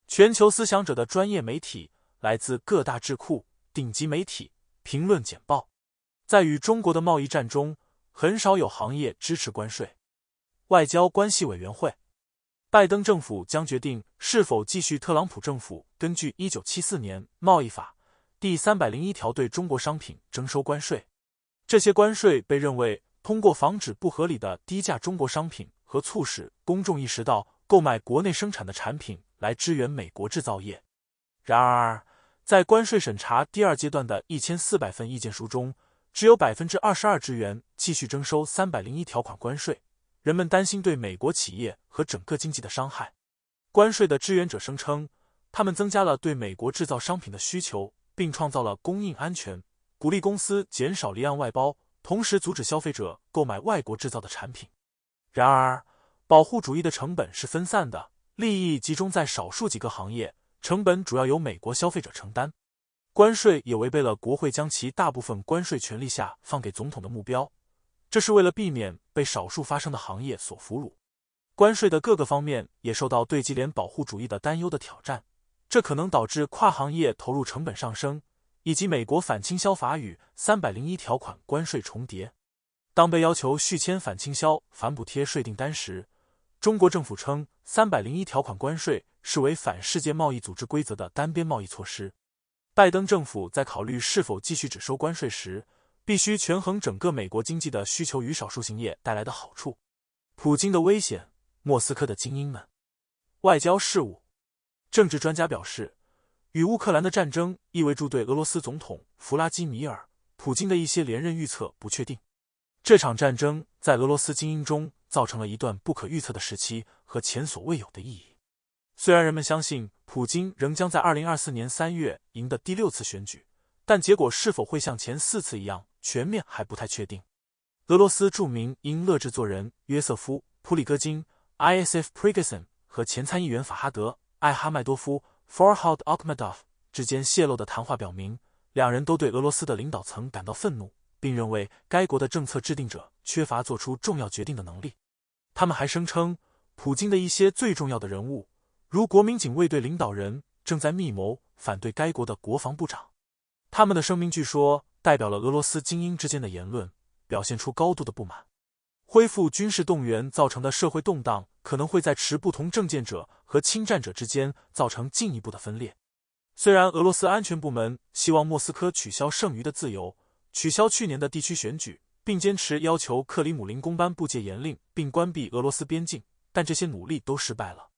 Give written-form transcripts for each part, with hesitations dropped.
全球思想者的专业媒体，来自各大智库、顶级媒体，评论简报。在与中国的贸易战中，很少有行业支持关税。外交关系委员会，拜登政府将决定是否继续特朗普政府根据1974年贸易法第301条对中国商品征收关税。这些关税被认为通过防止不合理的低价中国商品和促使公众意识到购买国内生产的产品来支援美国制造业。然而，在关税审查第二阶段的1400份意见书中，只有 22% 支援继续征收301条款关税。人们担心对美国企业和整个经济的伤害。关税的支援者声称，他们增加了对美国制造商品的需求，并创造了供应安全，鼓励公司减少离岸外包，同时阻止消费者购买外国制造的产品。然而，保护主义的成本是分散的，利益集中在少数几个行业，成本主要由美国消费者承担。关税也违背了国会将其大部分关税权力下放给总统的目标，这是为了避免被少数发生的行业所俘虏。关税的各个方面也受到对基联保护主义的担忧的挑战，这可能导致跨行业投入成本上升，以及美国反倾销法与301条款关税重叠。当被要求续签反倾销反补贴税订单时，中国政府称301条款关税是违反世界贸易组织规则的单边贸易措施。拜登政府在考虑是否继续只收关税时，必须权衡整个美国经济的需求与少数行业带来的好处。普京的危险，莫斯科的精英们。外交事务，政治专家表示，与乌克兰的战争意味着对俄罗斯总统弗拉基米尔·普京的一些连任预测不确定。这场战争在俄罗斯精英中造成了一段不可预测的时期和前所未有的意义。虽然人们相信普京仍将在2024年3月赢得第6次选举，但结果是否会像前4次一样全面还不太确定。俄罗斯著名英乐制作人约瑟夫·普里戈金 （ISF Prigozhin） 和前参议员法哈德·艾哈迈多夫 （Farhad Akhmedov） 之间泄露的谈话表明，两人都对俄罗斯的领导层感到愤怒，并认为该国的政策制定者缺乏做出重要决定的能力。他们还声称，普京的一些最重要的人物，如国民警卫队领导人，正在密谋反对该国的国防部长。他们的声明据说代表了俄罗斯精英之间的言论，表现出高度的不满。恢复军事动员造成的社会动荡可能会在持不同政见者和侵占者之间造成进一步的分裂。虽然俄罗斯安全部门希望莫斯科取消剩余的自由，取消去年的地区选举，并坚持要求克里姆林宫颁布戒严令并关闭俄罗斯边境，但这些努力都失败了。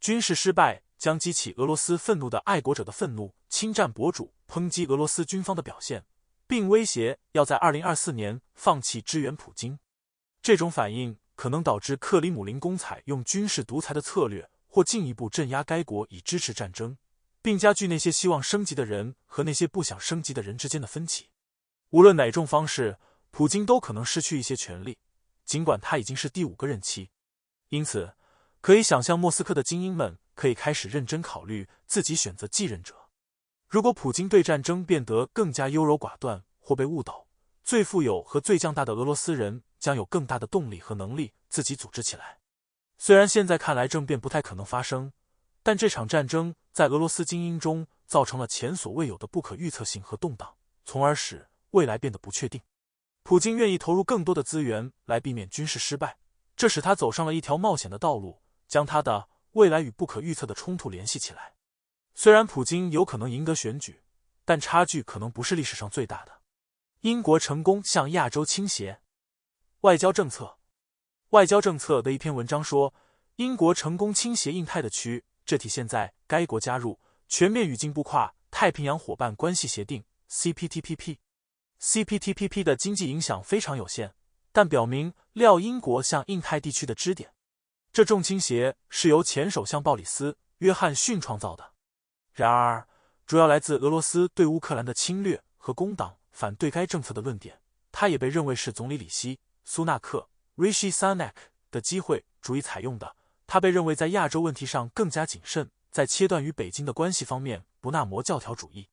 军事失败将激起俄罗斯愤怒的爱国者的愤怒，侵占博主抨击俄罗斯军方的表现，并威胁要在2024年放弃支援普京。这种反应可能导致克里姆林宫采用军事独裁的策略，或进一步镇压该国以支持战争，并加剧那些希望升级的人和那些不想升级的人之间的分歧。无论哪种方式，普京都可能失去一些权力，尽管他已经是第5个任期。因此，可以想象莫斯科的精英们可以开始认真考虑自己选择继任者。如果普京对战争变得更加优柔寡断或被误导，最富有和最强大的俄罗斯人将有更大的动力和能力自己组织起来。虽然现在看来政变不太可能发生，但这场战争在俄罗斯精英中造成了前所未有的不可预测性和动荡，从而使未来变得不确定。普京愿意投入更多的资源来避免军事失败，这使他走上了一条冒险的道路，将他的未来与不可预测的冲突联系起来。虽然普京有可能赢得选举，但差距可能不是历史上最大的。英国成功向亚洲倾斜。外交政策的一篇文章说，英国成功倾斜印太的区，这体现在该国加入全面与进步跨太平洋伙伴关系协定 CPTPP。CPTPP 的经济影响非常有限，但表明料英国向印太地区的支点。这重倾斜是由前首相鲍里斯·约翰逊创造的。然而，主要来自俄罗斯对乌克兰的侵略和工党反对该政策的论点。它也被认为是总理里希·苏纳克 Rishi Sunak 的机会主义采用的。他被认为在亚洲问题上更加谨慎，在切断与北京的关系方面不那么教条主义。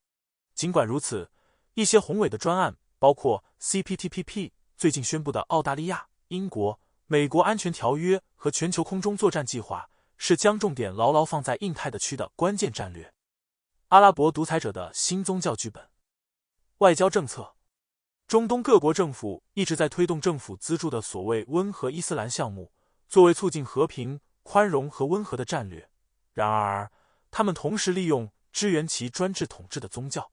尽管如此，一些宏伟的专案，包括 CPTPP 最近宣布的澳大利亚、英国、美国安全条约和全球空中作战计划，是将重点牢牢放在印太地区的关键战略。阿拉伯独裁者的新宗教剧本。外交政策。中东各国政府一直在推动政府资助的所谓温和伊斯兰项目，作为促进和平、宽容和温和的战略。然而，他们同时利用支援其专制统治的宗教。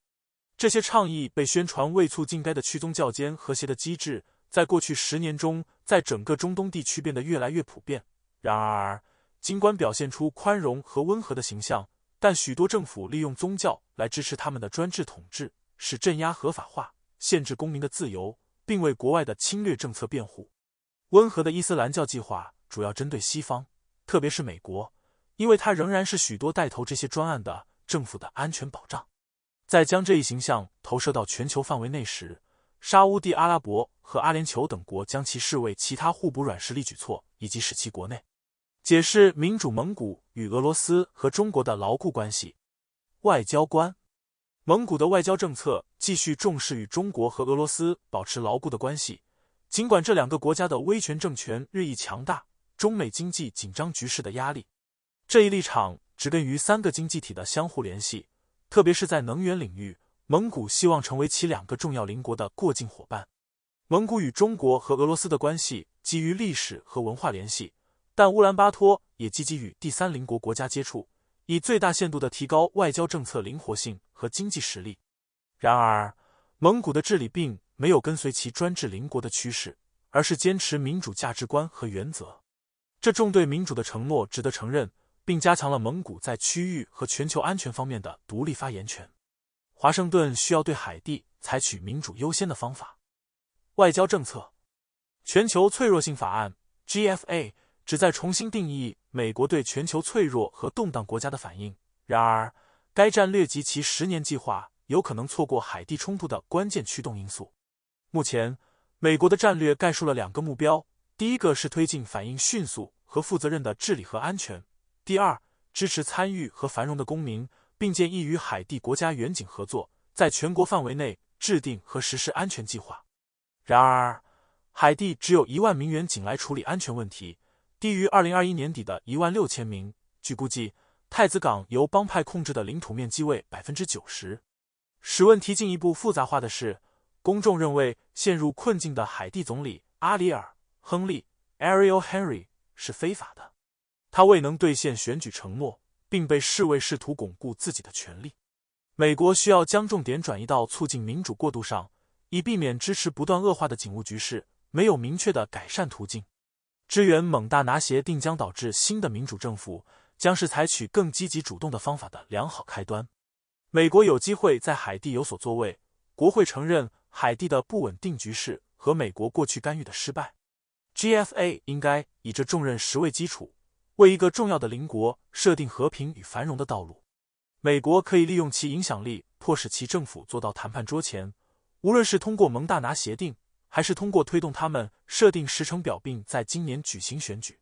这些倡议被宣传为促进该的区宗教间和谐的机制，在过去10年中，在整个中东地区变得越来越普遍。然而，尽管表现出宽容和温和的形象，但许多政府利用宗教来支持他们的专制统治，使镇压合法化，限制公民的自由，并为国外的侵略政策辩护。温和的伊斯兰教计划主要针对西方，特别是美国，因为它仍然是许多带头这些专案的政府的安全保障。在将这一形象投射到全球范围内时，沙乌地阿拉伯和阿联酋等国将其视为其他互补软实力举措，以及使其国内解释民主蒙古与俄罗斯和中国的牢固关系。外交观。蒙古的外交政策继续重视与中国和俄罗斯保持牢固的关系，尽管这两个国家的威权政权日益强大，中美经济紧张局势的压力。这一立场植根于3个经济体的相互联系，特别是在能源领域，蒙古希望成为其2个重要邻国的过境伙伴。蒙古与中国和俄罗斯的关系基于历史和文化联系，但乌兰巴托也积极与第3邻国国家接触，以最大限度地提高外交政策灵活性和经济实力。然而，蒙古的治理并没有跟随其专制邻国的趋势，而是坚持民主价值观和原则。这重对民主的承诺值得承认，并加强了蒙古在区域和全球安全方面的独立发言权。华盛顿需要对海地采取民主优先的方法。外交政策。全球脆弱性法案 GFA 旨在重新定义美国对全球脆弱和动荡国家的反应。然而，该战略及其10年计划有可能错过海地冲突的关键驱动因素。目前，美国的战略概述了2个目标：第一个是推进反应迅速和负责任的治理和安全；第二，支持参与和繁荣的公民，并建议与海地国家远景合作，在全国范围内制定和实施安全计划。然而，海地只有1万名远景来处理安全问题，低于2021年底的16000名。据估计，太子港由帮派控制的领土面积为 90%。使问题进一步复杂化的是，公众认为陷入困境的海地总理阿里尔·亨利 （Ariel Henry） 是非法的。他未能兑现选举承诺，并被视为试图巩固自己的权利。美国需要将重点转移到促进民主过渡上，以避免支持不断恶化的警务局势，没有明确的改善途径。支援蒙大拿协定将导致新的民主政府将是采取更积极主动的方法的良好开端。美国有机会在海地有所作为，国会承认海地的不稳定局势和美国过去干预的失败。GFA 应该以这重任实为基础，为一个重要的邻国设定和平与繁荣的道路。美国可以利用其影响力，迫使其政府坐到谈判桌前，无论是通过蒙大拿协定，还是通过推动他们设定时程表并在今年举行选举。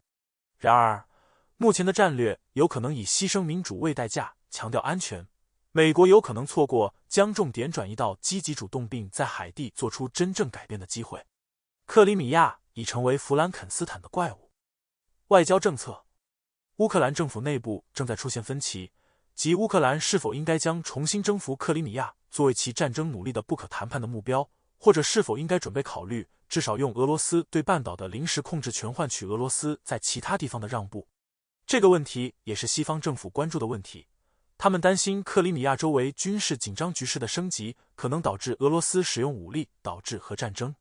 然而，目前的战略有可能以牺牲民主为代价，强调安全。美国有可能错过将重点转移到积极主动并在海地做出真正改变的机会。克里米亚已成为弗兰肯斯坦的怪物。外交政策。乌克兰政府内部正在出现分歧，即乌克兰是否应该将重新征服克里米亚作为其战争努力的不可谈判的目标，或者是否应该准备考虑至少用俄罗斯对半岛的临时控制权换取俄罗斯在其他地方的让步。这个问题也是西方政府关注的问题。他们担心克里米亚周围军事紧张局势的升级可能导致俄罗斯使用武力，导致核战争。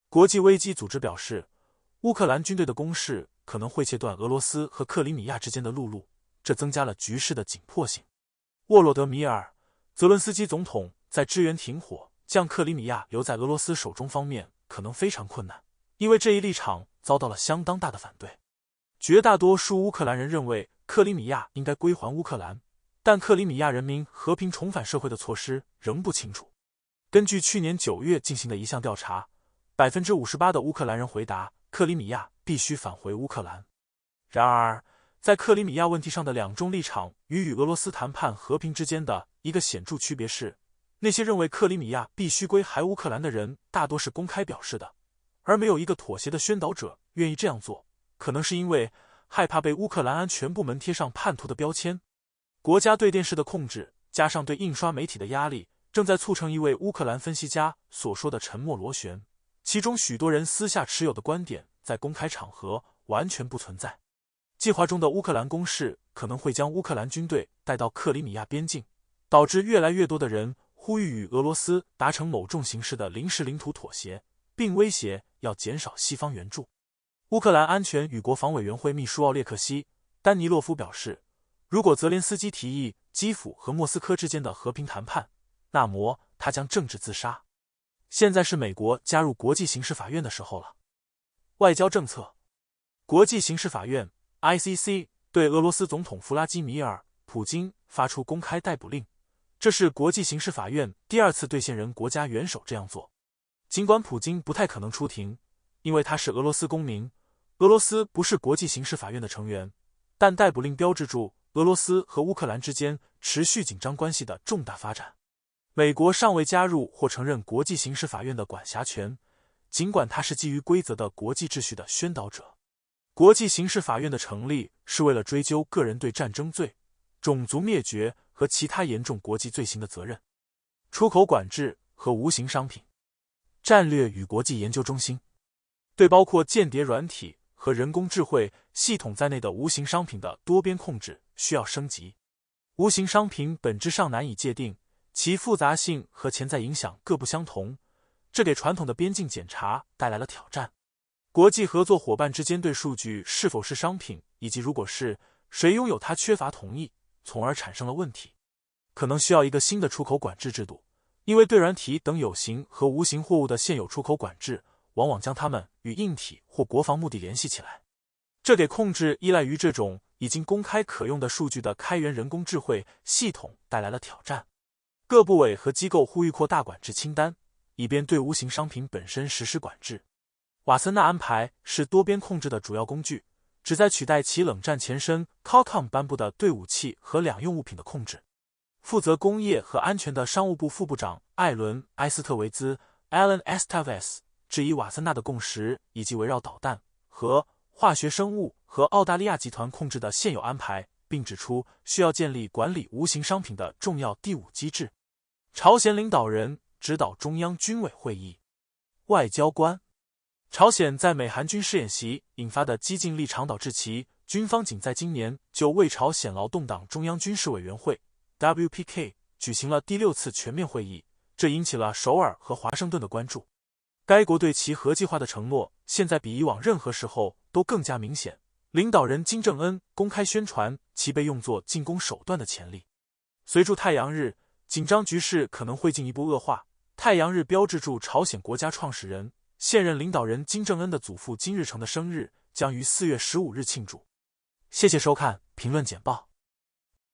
国际危机组织表示，乌克兰军队的攻势可能会切断俄罗斯和克里米亚之间的陆路，这增加了局势的紧迫性。沃洛德米尔·泽伦斯基总统在支援停火、将克里米亚留在俄罗斯手中方面可能非常困难，因为这一立场遭到了相当大的反对。绝大多数乌克兰人认为克里米亚应该归还乌克兰，但克里米亚人民和平重返社会的措施仍不清楚。根据去年9月进行的一项调查，58%的乌克兰人回答克里米亚必须返回乌克兰。然而，在克里米亚问题上的两种立场与俄罗斯谈判和平之间的一个显著区别是，那些认为克里米亚必须归还乌克兰的人大多是公开表示的，而没有一个妥协的宣导者愿意这样做。可能是因为害怕被乌克兰安全部门贴上叛徒的标签。国家对电视的控制，加上对印刷媒体的压力，正在促成一位乌克兰分析家所说的沉默螺旋，其中许多人私下持有的观点在公开场合完全不存在。计划中的乌克兰攻势可能会将乌克兰军队带到克里米亚边境，导致越来越多的人呼吁与俄罗斯达成某种形式的临时领土妥协，并威胁要减少西方援助。乌克兰安全与国防委员会秘书奥列克西·丹尼洛夫表示，如果泽连斯基提议基辅和莫斯科之间的和平谈判，那么他将政治自杀。现在是美国加入国际刑事法院的时候了。外交政策，国际刑事法院 ICC 对俄罗斯总统弗拉基米尔·普京发出公开逮捕令，这是国际刑事法院第二次对现任国家元首这样做。尽管普京不太可能出庭，因为他是俄罗斯公民，俄罗斯不是国际刑事法院的成员，但逮捕令标志住俄罗斯和乌克兰之间持续紧张关系的重大发展。美国尚未加入或承认国际刑事法院的管辖权，尽管它是基于规则的国际秩序的宣导者。国际刑事法院的成立是为了追究个人对战争罪、种族灭绝和其他严重国际罪行的责任。出口管制和无形商品。战略与国际研究中心对包括间谍软体和人工智慧系统在内的无形商品的多边控制需要升级。无形商品本质上难以界定，其复杂性和潜在影响各不相同，这给传统的边境检查带来了挑战。国际合作伙伴之间对数据是否是商品，以及如果是，谁拥有它缺乏同意，从而产生了问题。可能需要一个新的出口管制制度，因为对软体等有形和无形货物的现有出口管制往往将它们与硬体或国防目的联系起来，这给控制依赖于这种已经公开可用的数据的开源人工智慧系统带来了挑战。各部委和机构呼吁扩大管制清单，以便对无形商品本身实施管制。瓦森纳安排是多边控制的主要工具，旨在取代其冷战前身 Qualcomm 颁布的对武器和两用物品的控制。负责工业和安全的商务部副部长艾伦·埃斯特维兹 Alan Esteves 质疑瓦森纳的共识以及围绕导弹和化学生物和澳大利亚集团控制的现有安排，并指出需要建立管理无形商品的重要第五机制。朝鲜领导人指导中央军委会议。外交官，朝鲜在美韩军事演习引发的激进立场导致其军方仅在今年就为朝鲜劳动党中央军事委员会 WPK 举行了第6次全面会议，这引起了首尔和华盛顿的关注。该国对其核计划的承诺现在比以往任何时候都更加明显。领导人金正恩公开宣传其被用作进攻手段的潜力。随着太阳日，紧张局势可能会进一步恶化。太阳日标志住朝鲜国家创始人、现任领导人金正恩的祖父金日成的生日，将于4月15日庆祝。谢谢收看评论简报。